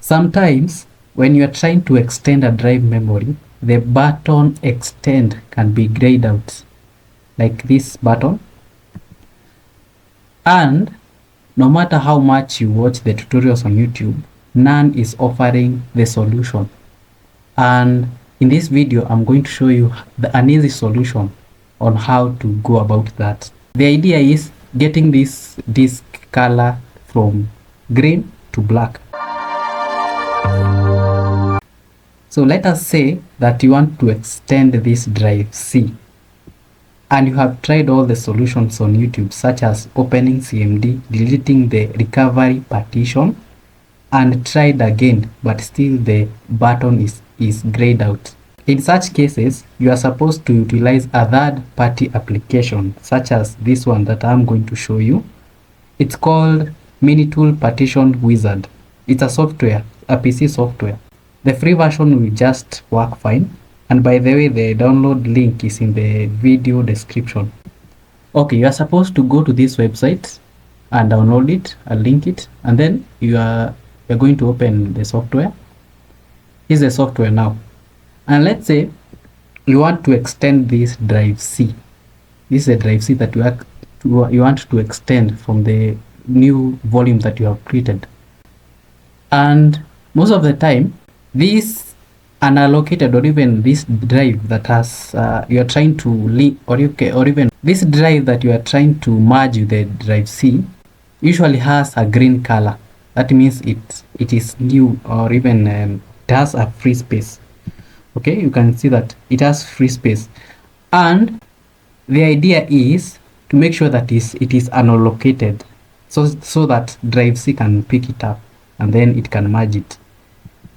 Sometimes when you are trying to extend a drive memory, the button extend can be grayed out, like this button. And no matter how much you watch the tutorials on YouTube, none is offering the solution. And in this video, I'm going to show you an easy solution on how to go about that. The idea is getting this disk color from green to black. So let us say that you want to extend this drive C, and you have tried all the solutions on YouTube, such as opening CMD, deleting the recovery partition, and tried again, but still the button is grayed out. In such cases, you are supposed to utilize a third-party application, such as this one that I'm going to show you. It's called Minitool Partition Wizard. It's a software, a PC software. The free version will just work fine. And by the way, the download link is in the video description. Okay, you are supposed to go to this website and download it. I'll link it, and then you're going to open the software. Here's the software now. And let's say you want to extend this drive C. This is a drive C that you want to extend from the new volume that you have created. And most of the time, this unallocated, or even this drive that has you are trying to link, or even this drive that you are trying to merge with the drive C, usually has a green color. That means it is new, or even it has a free space. Okay, you can see that it has free space, and the idea is to make sure that it is unallocated, so that drive C can pick it up and then it can merge it.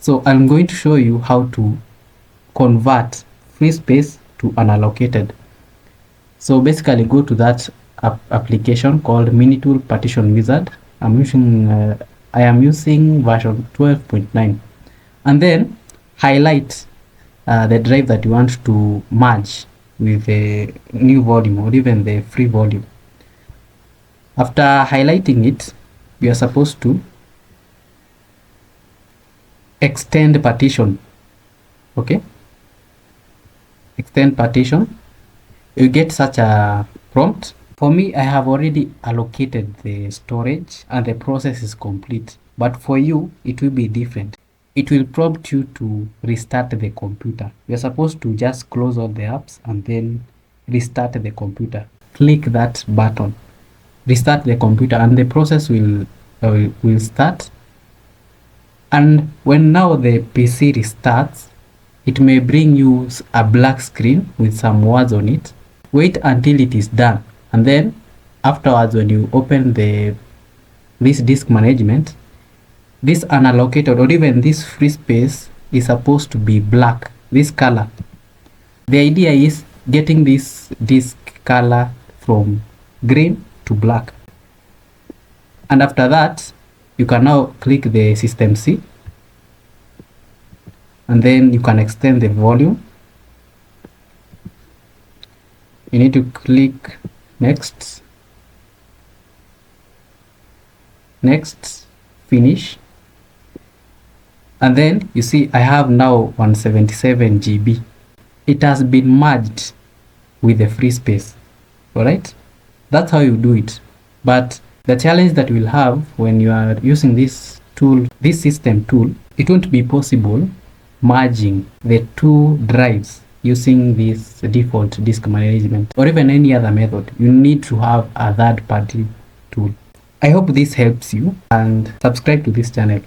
So I'm going to show you how to convert free space to unallocated. So basically, go to that application called Minitool Partition Wizard. I am using version 12.9, and then highlight the drive that you want to merge with the new volume, or even the free volume. After highlighting it, you are supposed to extend partition. Okay, extend partition. You get such a prompt. For me, I have already allocated the storage and the process is complete, but for you it will be different. It will prompt you to restart the computer. You're supposed to just close all the apps and then restart the computer. Click that button, restart the computer, and the process will start. And when now the PC restarts, it may bring you a black screen with some words on it. Wait until it is done, and then afterwards, when you open this disk management, this unallocated, or even this free space, is supposed to be black, this color. The idea is getting this disk color from green to black. And after that, you can now click the System C, and then you can extend the volume. You need to click next, finish, and then you see I have now 177 GB. It has been merged with the free space. Alright, that's how you do it. But the challenge that we'll have when you are using this tool, this system tool, it won't be possible merging the two drives using this default disk management, or even any other method. You need to have a third-party tool. I hope this helps you, and subscribe to this channel.